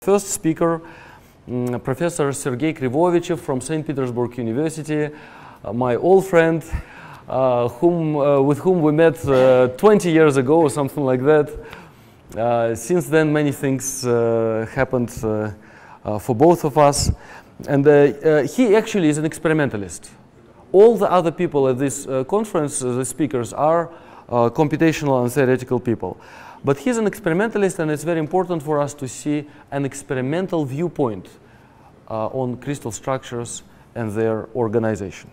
first speaker, Professor Sergey Krivovichev from St. Petersburg University, my old friend, with whom we met 20 years ago or something like that. Since then, many things happened for both of us. And he actually is an experimentalist. All the other people at this conference, the speakers, are computational and theoretical people. But he's an experimentalist, and it's very important for us to see an experimental viewpoint on crystal structures and their organization.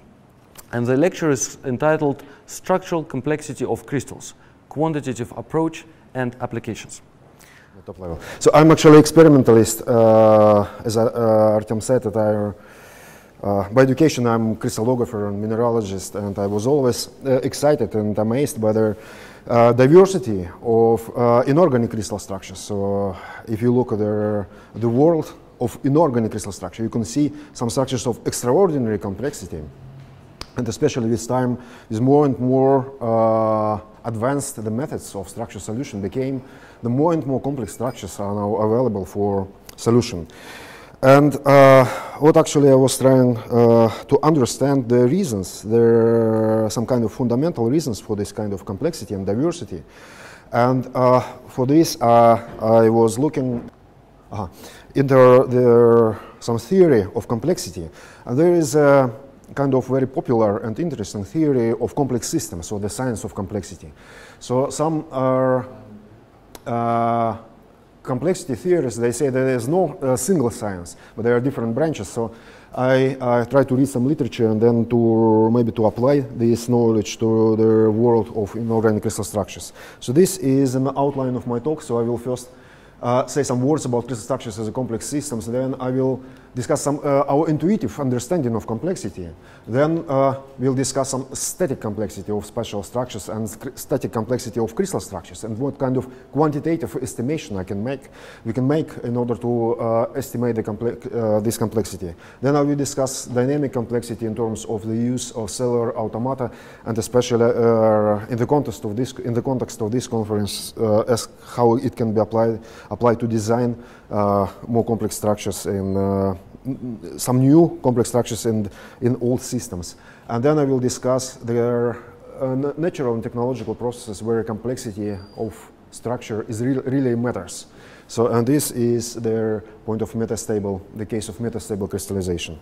And the lecture is entitled Structural Complexity of Crystals, Quantitative Approach and Applications. Top level. So I'm actually experimentalist. As Artem said, that by education I'm crystallographer and mineralogist, and I was always excited and amazed by the diversity of inorganic crystal structures. So if you look at the world of inorganic crystal structure, you can see some structures of extraordinary complexity. And especially this time, with more and more advanced the methods of structure solution became, the more and more complex structures are now available for solution. And what actually I was trying to understand the reasons. There are some kind of fundamental reasons for this kind of complexity and diversity. And for this, I was looking into some theory of complexity. And there is a kind of very popular and interesting theory of complex systems, or the science of complexity. So some are complexity theorists, they say there is no single science, but there are different branches. So I try to read some literature and then to maybe to apply this knowledge to the world of inorganic crystal structures. So this is an outline of my talk. So I will first say some words about crystal structures as a complex systems. Then I will discuss some our intuitive understanding of complexity. Then we'll discuss some static complexity of spatial structures and static complexity of crystal structures, and what kind of quantitative estimation we can make in order to estimate the this complexity. Then I will discuss dynamic complexity in terms of the use of cellular automata, and especially in the context of this conference, as how it can be applied to design more complex structures in some new complex structures in old systems. And then I will discuss the natural and technological processes where complexity of structure is really matters. So, and this is the point of metastable, the case of metastable crystallization.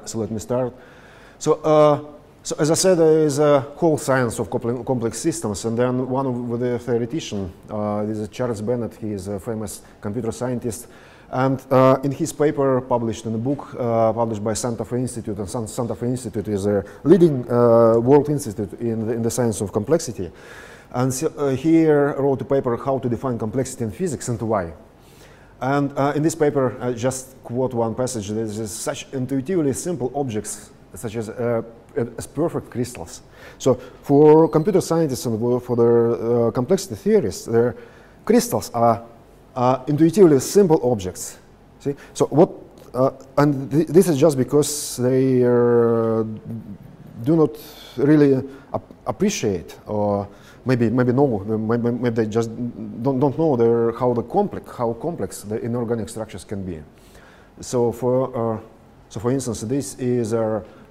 So let me start. So as I said, there is a whole science of complex systems, and then one of the theoretician, this is Charles Bennett. He is a famous computer scientist, and in his paper published in a book published by Santa Fe Institute, and Santa Fe Institute is a leading world institute in the science of complexity, and so, he wrote a paper how to define complexity in physics and why. And in this paper, I just quote one passage. There is such intuitively simple objects such as perfect crystals. So for computer scientists and for the complexity theorists, the crystals are intuitively simple objects. See, so what? And this is just because they do not really appreciate, or maybe they just don't know how complex the inorganic structures can be. So for instance, this is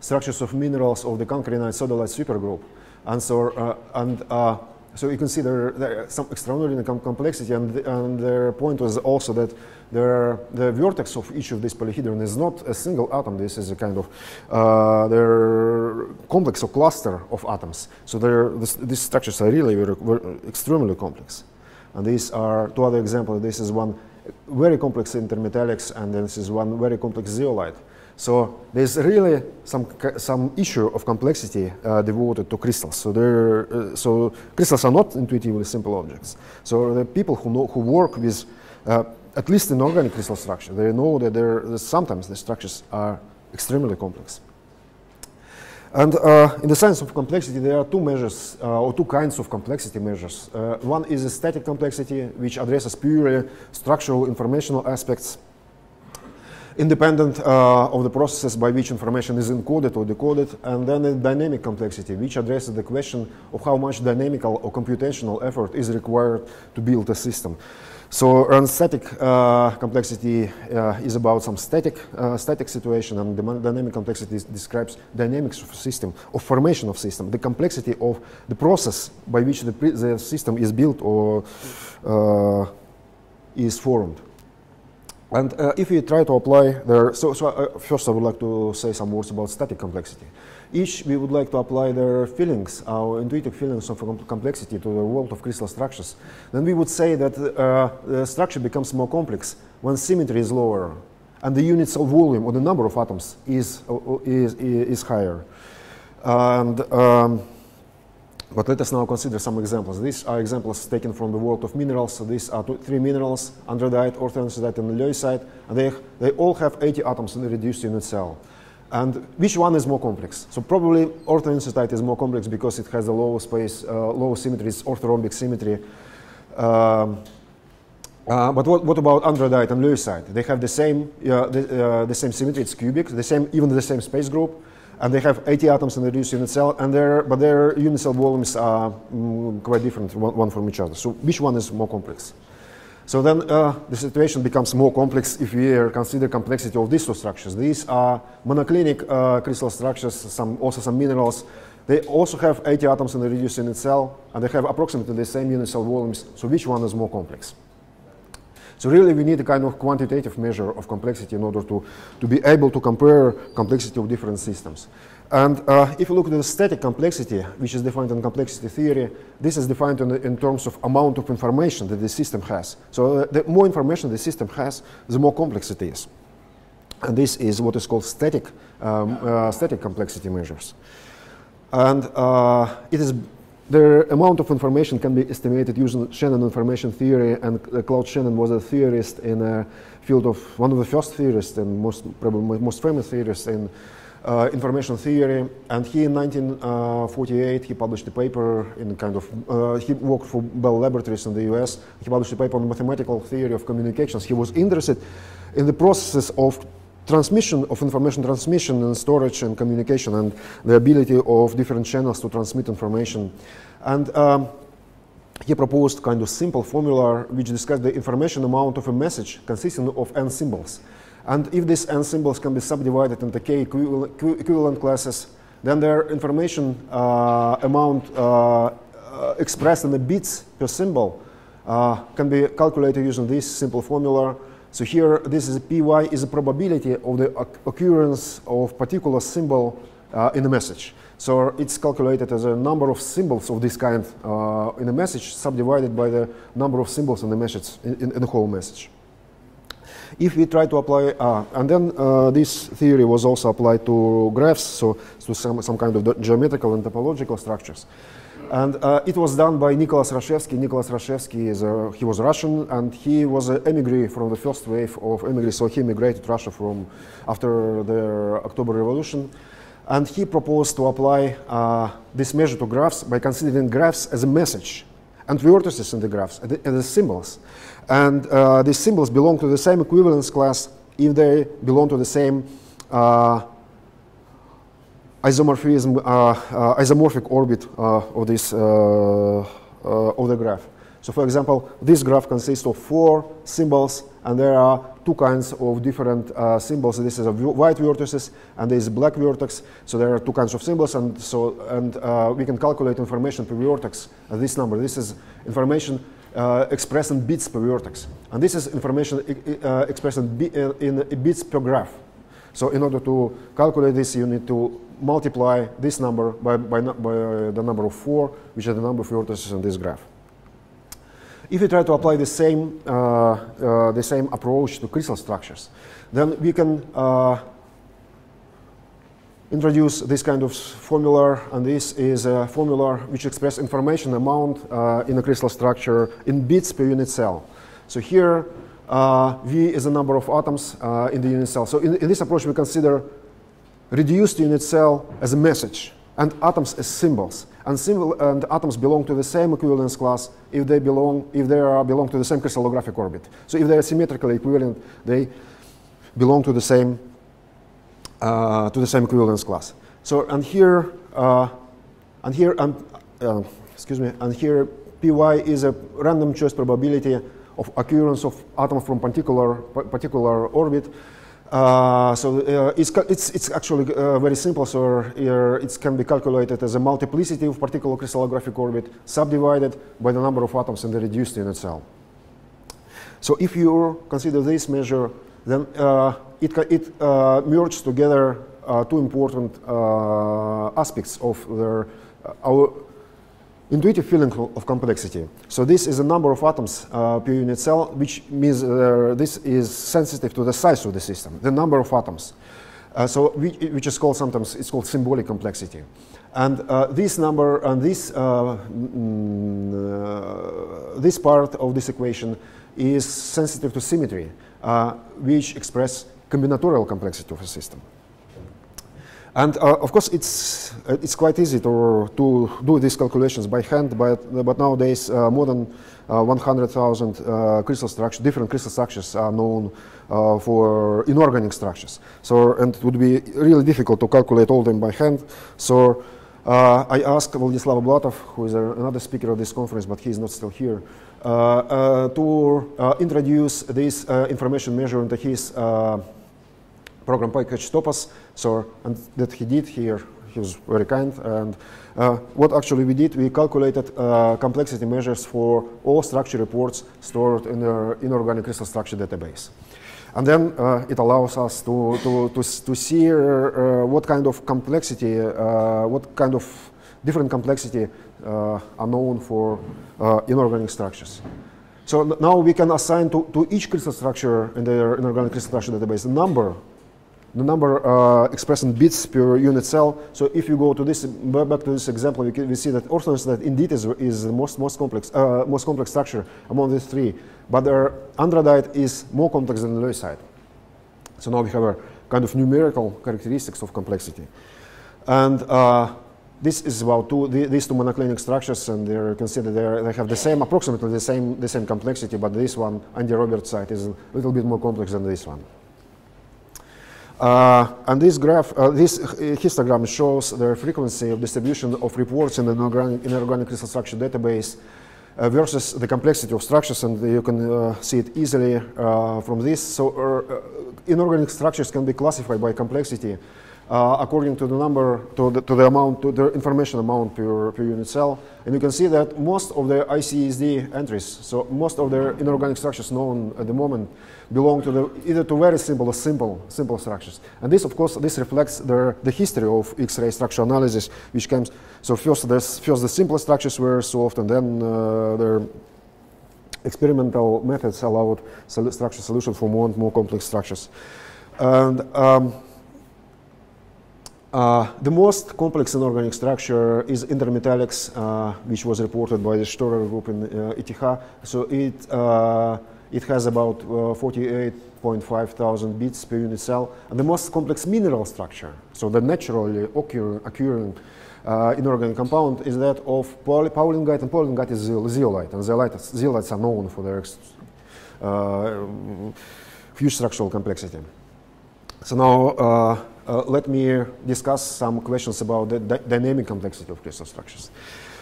structures of minerals of the concrinite sodalite supergroup, and so you can see there are some extraordinary complexity, and their point was also that the vertex of each of these polyhedron is not a single atom. This is a kind of their complex or cluster of atoms. So these structures are really very extremely complex. And these are two other examples. This is one very complex intermetallics, and this is one very complex zeolite. So there's really some issue of complexity devoted to crystals. So crystals are not intuitively simple objects. So the people who work with at least in organic crystal structure, they know that sometimes the structures are extremely complex. And in the science of complexity, there are two measures, or two kinds of complexity measures. One is a static complexity, which addresses purely structural informational aspects, independent of the processes by which information is encoded or decoded, and then a dynamic complexity, which addresses the question of how much dynamical or computational effort is required to build a system. So static complexity is about some static situation, and the dynamic complexity describes dynamics of a system, of formation of system, the complexity of the process by which the system is built or is formed. And if we try to apply there, first I would like to say some words about static complexity. Each we would like to apply their feelings, our intuitive feelings of complexity to the world of crystal structures. Then we would say that the structure becomes more complex when symmetry is lower and the unit cell volume or the number of atoms is higher. But let us now consider some examples. These are examples taken from the world of minerals. So these are three minerals: andradite, orthoandesite, and elucide. And they all have 80 atoms in the reduced unit cell. And which one is more complex? So probably orthoandesite is more complex because it has a low space, low symmetry, it's orthorhombic symmetry. But what about andradite and elucide? They have the same symmetry, it's cubic, even the same space group. And they have 80 atoms in the reduced unit cell, but their unit cell volumes are quite different one from each other. So which one is more complex? So then the situation becomes more complex if we consider complexity of these two structures. These are monoclinic crystal structures, also some minerals. They also have 80 atoms in the reduced unit cell, and they have approximately the same unit cell volumes. So which one is more complex? So really we need a kind of quantitative measure of complexity in order to be able to compare complexity of different systems. And if you look at the static complexity, which is defined in complexity theory, this is defined in terms of amount of information that the system has. So the more information the system has, the more complex it is. And this is what is called static complexity measures. And the amount of information can be estimated using Shannon information theory, and Claude Shannon was a theorist in a field of one of the first theorists and probably most famous theorists in information theory. And he in 1948 he published a paper in he worked for Bell Laboratories in the US. He published a paper on mathematical theory of communications. He was interested in the processes of transmission of information transmission and storage and communication, and the ability of different channels to transmit information. And he proposed kind of simple formula which describes the information amount of a message consisting of n symbols. And if these n symbols can be subdivided into k equivalent classes, then their information amount expressed in the bits per symbol can be calculated using this simple formula. So here, this is py is a probability of the occurrence of particular symbol in a message. So it's calculated as a number of symbols of this kind in a message subdivided by the number of symbols in the message in the whole message. If we try to apply, and then this theory was also applied to graphs, so to some kind of geometrical and topological structures. And it was done by Nicholas Rashevsky. Nicholas Rashevsky he was Russian, and he was an emigre from the first wave of emigres. So he immigrated to Russia after the October Revolution, and he proposed to apply this measure to graphs by considering graphs as a message, and vertices in the graphs as symbols. And these symbols belong to the same equivalence class if they belong to the same isomorphic orbit of the graph. So for example, this graph consists of 4 symbols, and there are 2 kinds of different symbols. This is a white vertices, and this is black vertex. So there are 2 kinds of symbols, and we can calculate information per vertex. This number, this is information expressed in bits per vertex, and this is information expressed in bits per graph. So in order to calculate this, you need to multiply this number by the number of 4, which is the number of vertices in this graph. If we try to apply the same approach to crystal structures, then we can introduce this kind of formula, and this is a formula which expresses information amount in a crystal structure in bits per unit cell. So here, V is the number of atoms in the unit cell. So in this approach, we consider reduced unit cell as a message, and atoms as symbols. And atoms belong to the same equivalence class if they belong to the same crystallographic orbit. So if they are symmetrically equivalent, they belong to the same equivalence class. So and here py is a random choice probability of occurrence of atoms from particular orbit. It's actually very simple. So it can be calculated as a multiplicity of particular crystallographic orbit subdivided by the number of atoms in the reduced unit cell. So if you consider this measure, then it merges together two important aspects of our intuitive feeling of complexity. So this is the number of atoms per unit cell, which means this is sensitive to the size of the system, the number of atoms. Which is called sometimes, it's called symbolic complexity. And this number and this part of this equation is sensitive to symmetry, which express combinatorial complexity of a system. And of course, it's quite easy to do these calculations by hand, but nowadays more than 100,000 different crystal structures are known for inorganic structures. And it would be really difficult to calculate all of them by hand. So I asked Vladislav Blatov, who is another speaker of this conference, but he is not still here, to introduce this information measure into his program package Topaz. And that he did here. He was very kind. And what actually we did, we calculated complexity measures for all structure reports stored in the inorganic crystal structure database. And then it allows us to see what kind of complexity, what kind of different complexity are known for inorganic structures. So now we can assign to each crystal structure in the inorganic crystal structure database the number expressed in bits per unit cell. So if you go to this, back to this example, we see that orthonorite indeed is the most complex structure among these three. But the andradite is more complex than the leucite. So now we have a kind of numerical characteristics of complexity. And this is about these two monoclinic structures, and you can see that they have approximately the same complexity, but this one, Andy Roberts site, is a little bit more complex than this one. And this graph, this histogram shows the frequency of distribution of reports in the inorganic crystal structure database versus the complexity of structures, and you can see it easily from this. So inorganic structures can be classified by complexity according to the number, to the information amount per unit cell. And you can see that most of the ICSD entries, so most of the inorganic structures known at the moment, belong to either to very simple or simple structures. And this, of course, reflects the history of X-ray structure analysis, which comes. So first the simplest structures were solved, and then the experimental methods allowed structure solution for more and more complex structures. And the most complex inorganic structure is intermetallics, which was reported by the Storer group in ETH. So it has about 48.5 thousand bits per unit cell. And the most complex mineral structure, so the naturally occurring inorganic compound, is that of paulingite, and paulingite is zeolite. And zeolites are known for their huge structural complexity. So now let me discuss some questions about the dynamic complexity of crystal structures.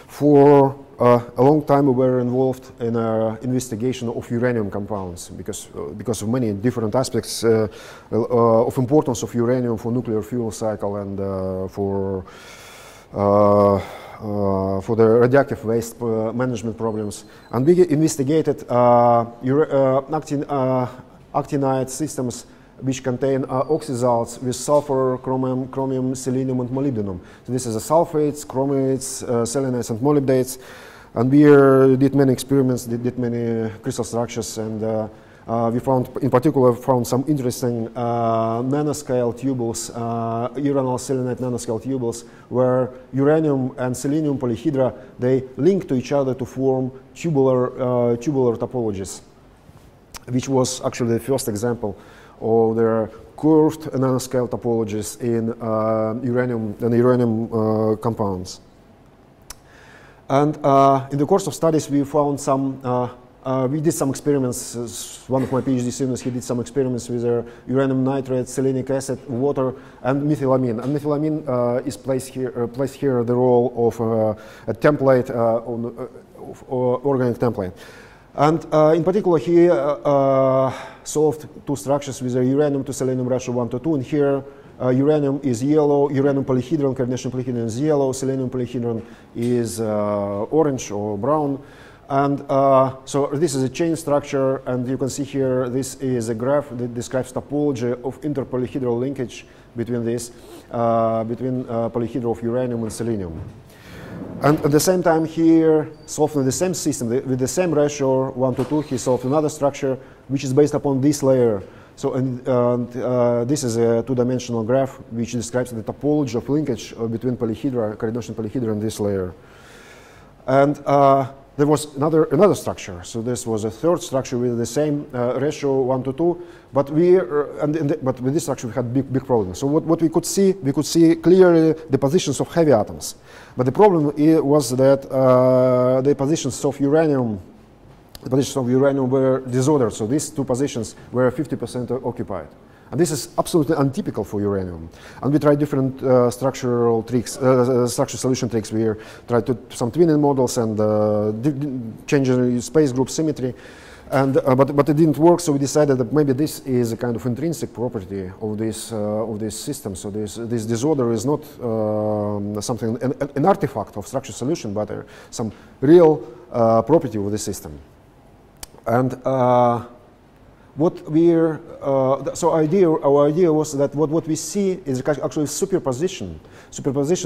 For a long time, we were involved in investigation of uranium compounds because of many different aspects of importance of uranium for nuclear fuel cycle and for the radioactive waste management problems. And we investigated actinide systems which contain oxysalts with sulfur, chromium, selenium, and molybdenum. So this is the sulfates, chromates, selenites, and molybdates. And we did many experiments, did many crystal structures, and we found, in particular, some interesting nanoscale tubules, uranyl selenide nanoscale tubules, where uranium and selenium polyhedra, they link to each other to form tubular topologies, which was actually the first example of the curved nanoscale topologies in uranium compounds. And in the course of studies, we found we did some experiments. One of my PhD students, he did some experiments with uranium nitrate, selenic acid, water, and methylamine. And methylamine is plays here the role of a template, of organic template. And in particular, he solved two structures with a uranium to selenium ratio 1:2. And here, uranium is yellow, uranium polyhedron, coordination polyhedron is yellow, selenium polyhedron is orange or brown. And so this is a chain structure, and you can see here this is a graph that describes topology of interpolyhedral linkage between this, polyhedra of uranium and selenium. And at the same time here, solving the same system with the same ratio 1:2, he solved another structure which is based upon this layer. So this is a two-dimensional graph which describes the topology of linkage between polyhedra, coordination polyhedra, and this layer. And there was another structure. So this was a third structure with the same ratio 1:2, but but with this structure we had big problems. So what we could see clearly the positions of heavy atoms, but the problem was that the positions of uranium were disordered. So these two positions were 50% occupied. And this is absolutely untypical for uranium. And we tried different structural tricks, structure solution tricks. We tried some twinning models and changing space group symmetry. And, but it didn't work, so we decided that maybe this is a kind of intrinsic property of this system. So this disorder is not something, an artifact of structure solution, but some real property of the system. And so our idea was that what we see is actually superposition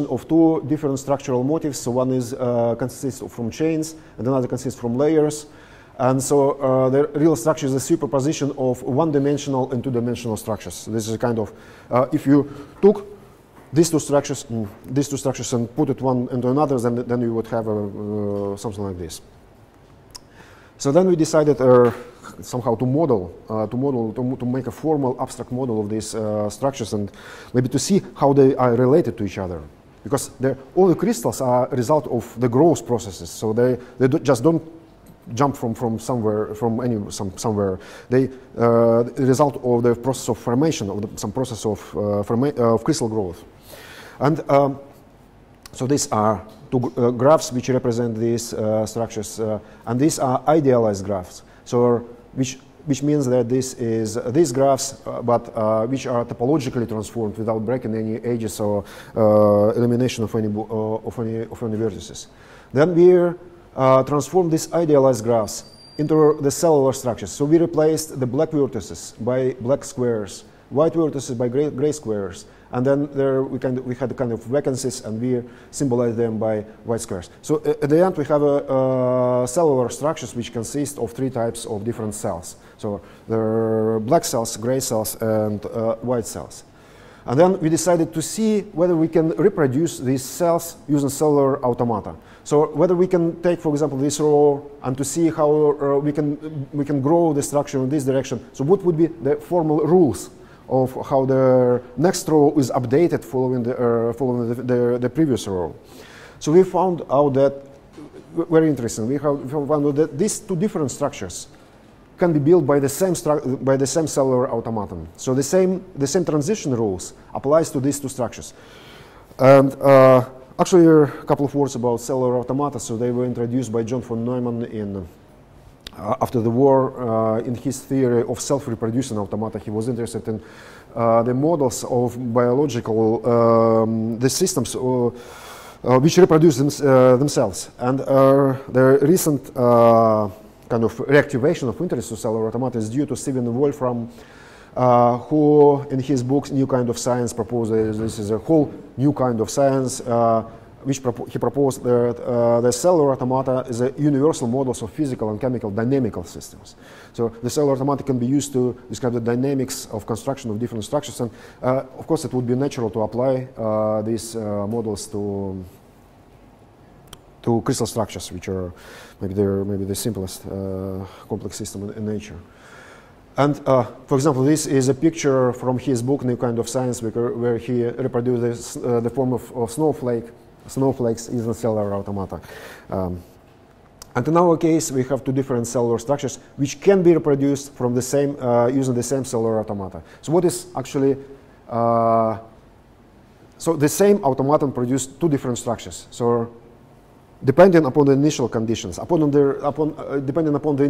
of two different structural motifs. So one is consists from chains, and another consists from layers. And so the real structure is a superposition of one-dimensional and two-dimensional structures. So this is a kind of, if you took these two structures and put it one into another, then you would have something like this. So then we decided somehow to make a formal abstract model of these structures, and maybe to see how they are related to each other, because all the crystals are a result of the growth processes. So they just don't jump from somewhere. They the result of the process of formation of some process of crystal growth, and so these are two graphs which represent these structures, and these are idealized graphs. So which means that these graphs, but which are topologically transformed without breaking any edges or elimination of any vertices. Then we transform these idealized graphs into the cellular structures. So we replaced the black vertices by black squares, white vertices by gray squares, and then we had kind of vacancies, and we symbolize them by white squares. So at the end, we have cellular structures which consist of three types of different cells. So there are black cells, gray cells, and white cells. And then we decided to see whether we can reproduce these cells using cellular automata. So whether we can take, for example, this row and to see how we can grow the structure in this direction. So what would be the formal rules of how the next row is updated following the previous row? So we found out that, very interesting, we found out that these two different structures can be built by the same cellular automaton. So the same transition rules applies to these two structures. And actually, a couple of words about cellular automata. So they were introduced by John von Neumann after the war. In his theory of self-reproducing automata, he was interested in the models of biological the systems which reproduce themselves. And the recent kind of reactivation of interest to cellular automata is due to Stephen Wolfram, who in his books New Kind of Science proposes this is a whole new kind of science, which he proposed that the cellular automata is a universal models of physical and chemical dynamical systems. So the cellular automata can be used to describe the dynamics of construction of different structures, and of course it would be natural to apply these models to crystal structures, which are maybe the simplest complex system in nature. And for example, this is a picture from his book New Kind of Science, where he reproduces the form of snowflakes using cellular automata. And in our case, we have two different cellular structures which can be reproduced from the same using the same cellular automata. So what is actually so the same automaton produced two different structures. So depending upon the initial conditions, depending upon the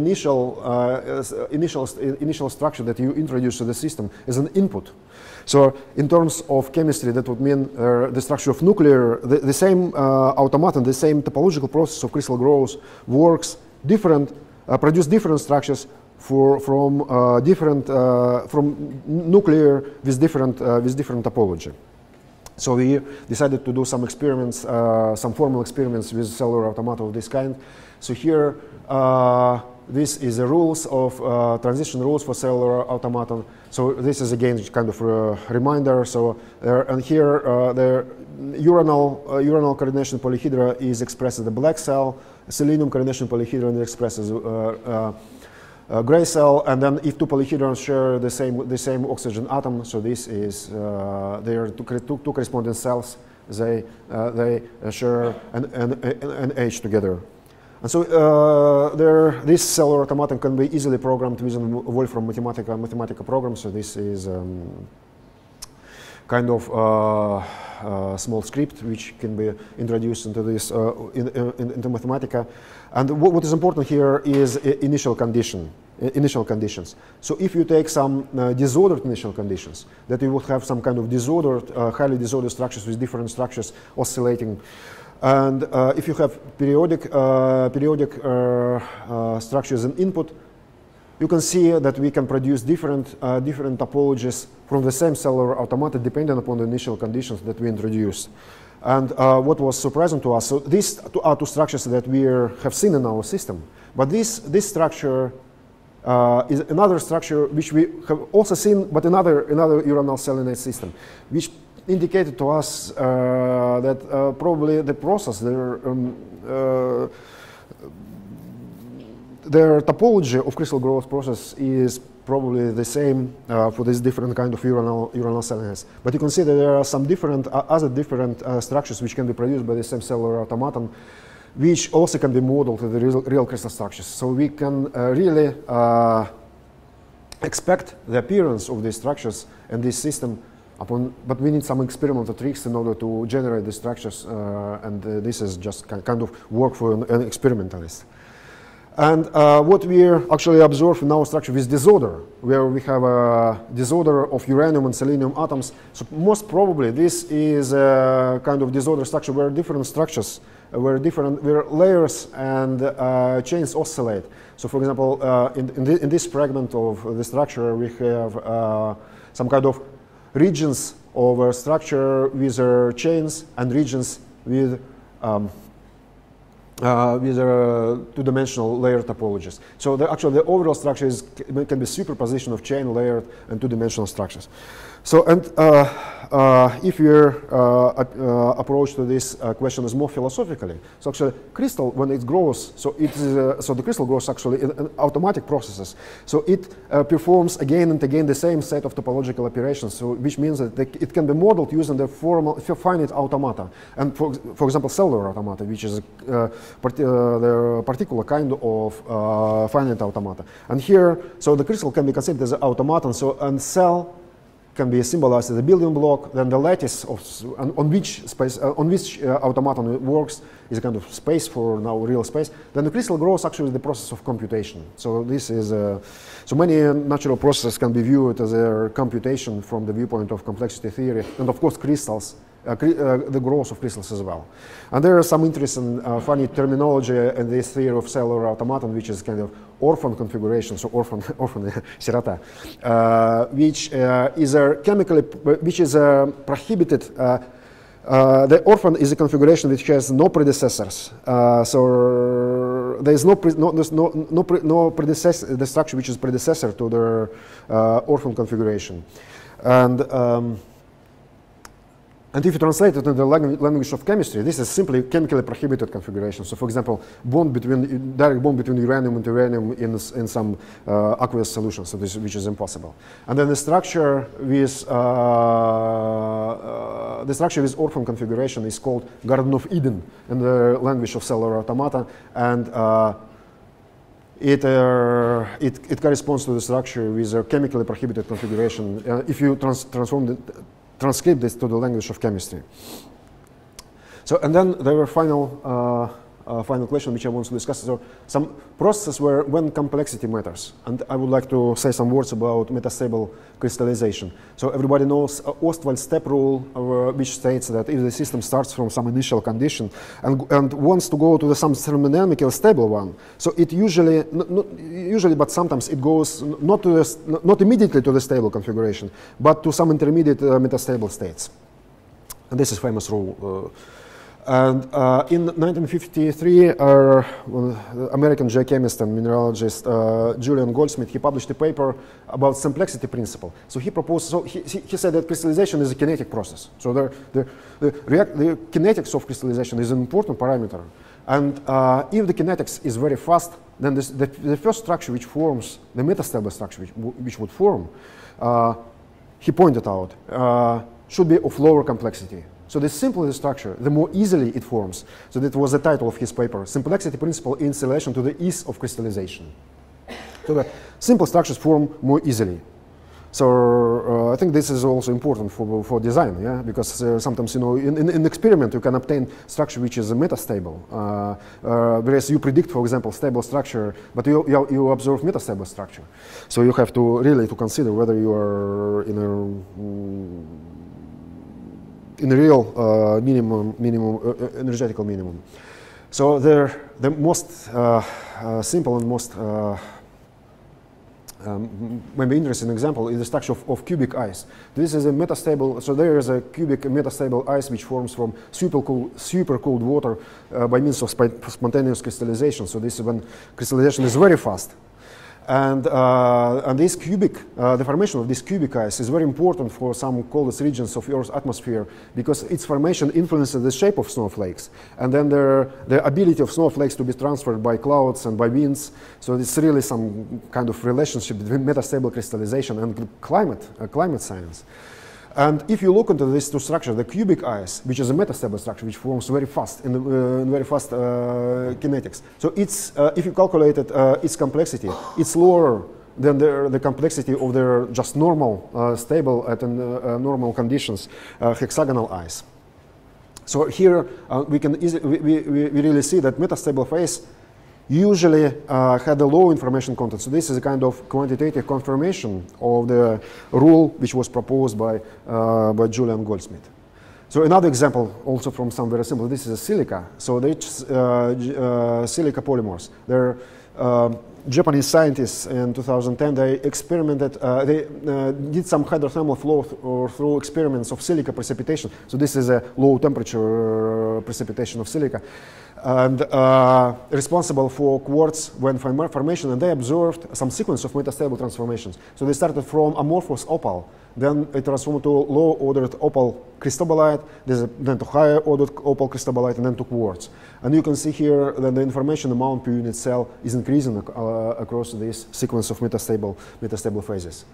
initial structure that you introduce to the system as an input. So in terms of chemistry, that would mean the structure of nuclear, the same automaton, the same topological process of crystal growth works produce different structures from nuclear with different topology. So we decided to do some experiments, some formal experiments with cellular automata of this kind. So here, this is the rules of transition rules for cellular automaton. So this is again kind of a reminder. So and here the uranal coordination polyhedra is expressed as the black cell. Selenium coordination polyhedron is expressed as gray cell, and then if two polyhedrons share the same oxygen atom, so this is they are two corresponding cells. They share an H together, and so this cellular automaton can be easily programmed using Wolfram Mathematica program. So this is kind of small script which can be introduced into this into Mathematica. And what is important here is initial conditions. So if you take some disordered initial conditions, that you would have some kind of disordered, highly disordered structures with different structures oscillating. And if you have periodic structures and input, you can see that we can produce different topologies from the same cellular automata depending upon the initial conditions that we introduced. And what was surprising to us, so these are two structures that we have seen in our system. But this structure is another structure which we have also seen, but another uranal selenide system, which indicated to us that probably the process, their topology of crystal growth process is probably the same for this different kind of uranal selenides. But you can see that there are some other different structures which can be produced by the same cellular automaton, which also can be modeled to the real crystal structures. So we can really expect the appearance of these structures in this system, but we need some experimental tricks in order to generate the structures, and this is just kind of work for an experimentalist. And what we actually observe in our structure with disorder, where we have a disorder of uranium and selenium atoms. So most probably this is a kind of disorder structure where different structures, where layers and chains oscillate. So for example, in this fragment of the structure, we have some kind of regions of a structure with chains and regions with two-dimensional layer topologies. So actually the overall structure can be superposition of chain, layered, and two-dimensional structures. So and if your approach to this question is more philosophically, so actually crystal, when it grows, so the crystal grows actually in automatic processes. So it performs again and again the same set of topological operations. So which means that it can be modeled using the finite automata, and for example cellular automata, which is the particular kind of finite automata. And here, so the crystal can be considered as an automaton. So and cell can be symbolized as a building block. Then the lattice on which automaton works is a kind of space for now real space. Then the crystal grows actually the process of computation. So this is so many natural processes can be viewed as a computation from the viewpoint of complexity theory, and of course crystals. The growth of crystals as well. And there is some interesting funny terminology in this theory of cellular automaton, which is kind of orphan configuration, so orphan sirota, which is prohibited. The orphan is a configuration which has no predecessors. So there is no predecessor, the structure which is predecessor to the orphan configuration. And if you translate it into the language of chemistry, this is simply chemically prohibited configuration. So, for example, direct bond between uranium and uranium in some aqueous solution, so which is impossible. And then the structure with orphan configuration is called Garden of Eden in the language of cellular automata, and it corresponds to the structure with a chemically prohibited configuration. If you transcript this to the language of chemistry. So, and then there were final final question which I want to discuss. So some processes where when complexity matters, and I would like to say some words about metastable crystallization. So everybody knows Ostwald's step rule, which states that if the system starts from some initial condition and wants to go to some thermodynamically stable one, so it usually, but sometimes it goes not immediately to the stable configuration, but to some intermediate metastable states. And this is famous rule. And in 1953, American geochemist and mineralogist Julian Goldsmith, he published a paper about simplicity principle. So he proposed, so he said that crystallization is a kinetic process. So the kinetics of crystallization is an important parameter. And if the kinetics is very fast, then the first structure which forms, the metastable structure which would form, he pointed out, should be of lower complexity. So the simpler the structure, the more easily it forms. So that was the title of his paper, Simplicity Principle in Relation to the Ease of Crystallization. So the simple structures form more easily. So I think this is also important for design, yeah, because sometimes, you know, in experiment you can obtain structure which is metastable, whereas you predict, for example, stable structure, but you observe metastable structure. So you have to really consider whether you are in a real minimum energetical minimum. So the most simple and most maybe interesting example is the structure of cubic ice. This is a metastable, so there is a cubic metastable ice which forms from supercooled water by means of spontaneous crystallization. So this is when crystallization is very fast. And this cubic, the formation of this cubic ice is very important for some coldest regions of Earth's atmosphere because its formation influences the shape of snowflakes. And then the ability of snowflakes to be transferred by clouds and by winds. So it's really some kind of relationship between metastable crystallization and climate science. And if you look into these two structures, the cubic ice, which is a metastable structure, which forms very fast in very fast kinetics. So it's if you calculate its complexity, it's lower than the complexity of their just normal, stable at normal conditions, hexagonal ice. So here we can easily we really see that metastable phase usually had a low information content. So this is a kind of quantitative confirmation of the rule which was proposed by Julian Goldsmith. So another example also from some very simple, this is a silica. So silica polymers. They're Japanese scientists in 2010, they experimented, they did some hydrothermal flow through experiments of silica precipitation. So this is a low temperature precipitation of silica. And responsible for quartz when formation, and they observed some sequence of metastable transformations. So they started from amorphous opal, then it transformed to low-ordered opal cristobalite, then to higher-ordered opal cristobalite, and then to quartz. And you can see here that the information amount per unit cell is increasing across this sequence of metastable phases.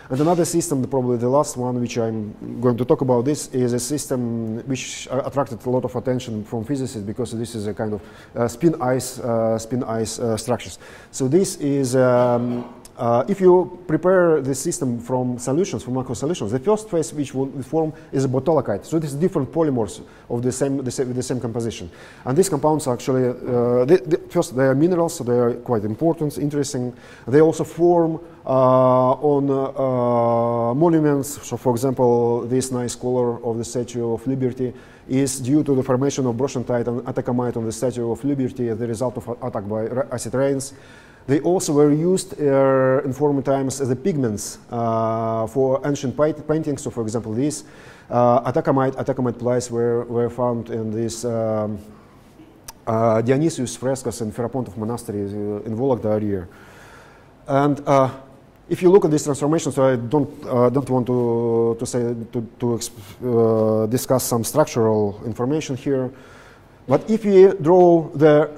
And another system, probably the last one, which I'm going to talk about, this is a system which attracted a lot of attention from physicists because this is a kind of spin ice structures. So this is, if you prepare the system from solutions, from macro solutions, the first phase which will form is a botulocide. So this is different polymers of the same composition. And these compounds actually, first they are minerals, so they are quite important, interesting. They also form on monuments. So for example, this nice color of the Statue of Liberty is due to the formation of brochantite and atacamite on the Statue of Liberty as the result of attack by acid rains. They also were used in former times as the pigments for ancient paintings. So for example, these atacamite plies were found in this Dionysius frescoes in Ferapontov Monastery in Vologda area. And if you look at this transformation, so I don't want to discuss some structural information here, but if you draw the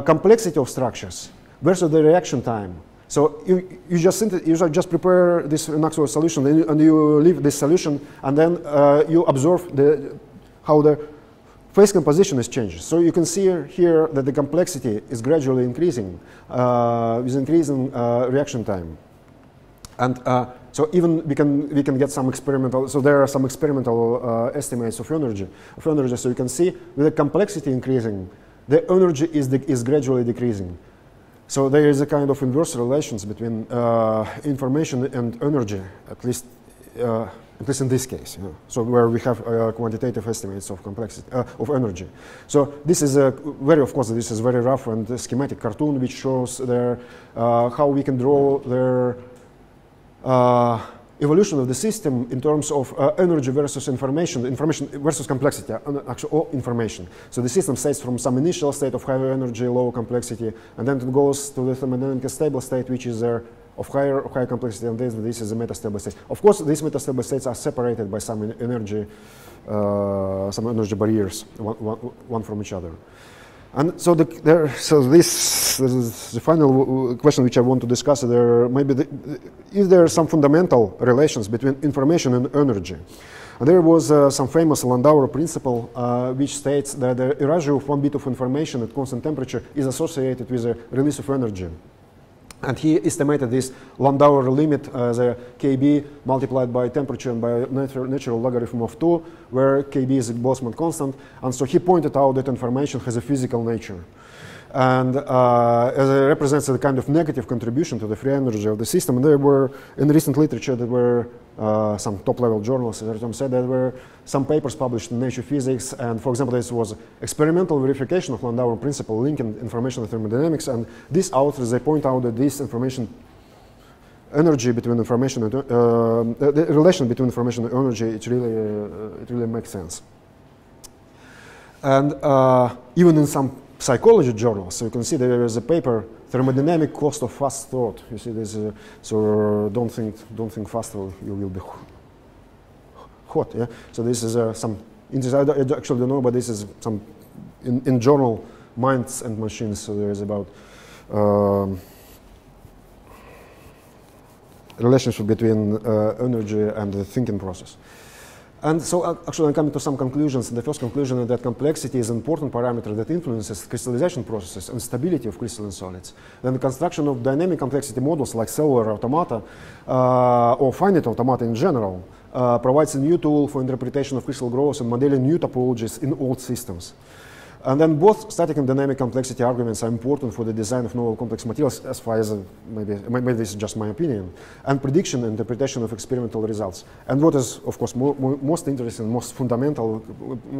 complexity of structures versus the reaction time, so you just prepare this Maxwell solution and you leave this solution, and then you observe how the phase composition is changing. So you can see here that the complexity is gradually increasing with increasing reaction time. And so even we can get some experimental, so there are some experimental estimates of energy. So you can see with the complexity increasing, the energy is gradually decreasing. So there is a kind of inverse relations between information and energy, at least in this case. Yeah. So where we have quantitative estimates of complexity of energy. So this is of course, this is very rough and schematic cartoon which shows there how we can draw their evolution of the system in terms of energy versus information versus complexity, actually all information. So the system starts from some initial state of higher energy, lower complexity, and then it goes to the thermodynamically stable state, which is of higher complexity, and this is a metastable state. Of course, these metastable states are separated by some energy barriers, one from each other. And so, this is the final question which I want to discuss. Is there some fundamental relations between information and energy? And there was some famous Landauer principle which states that the erasure of one bit of information at constant temperature is associated with a release of energy. And he estimated this Landauer limit as a Kb multiplied by temperature and by natural logarithm of 2, where Kb is a Boltzmann constant. And so he pointed out that information has a physical nature. And as it represents a kind of negative contribution to the free energy of the system. And there were, in recent literature, there were some top-level journals, as Artem said, there were some papers published in Nature Physics. And for example, this was experimental verification of Landauer principle linking information and thermodynamics. And these authors, they point out that this energy between information and the relation between information and energy, it really makes sense. And even in some psychology journals, so you can see there is a paper, thermodynamic cost of fast thought. You see this, so don't think fast or you will be hot. Yeah. So this is some. I actually don't know, but this is some in journal Minds and Machines. So there is about relationship between energy and the thinking process. And so actually I'm coming to some conclusions. And the first conclusion is that complexity is an important parameter that influences crystallization processes and stability of crystalline solids. Then the construction of dynamic complexity models like cellular automata or finite automata in general provides a new tool for interpretation of crystal growth and modeling new topologies in old systems. And then both static and dynamic complexity arguments are important for the design of novel complex materials, as far as maybe this is just my opinion, and prediction and interpretation of experimental results. And what is, of course, most interesting, most fundamental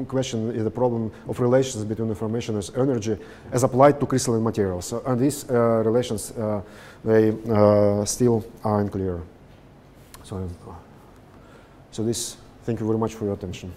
question is the problem of relations between information and energy as applied to crystalline materials. And these relations, they still are unclear. So thank you very much for your attention.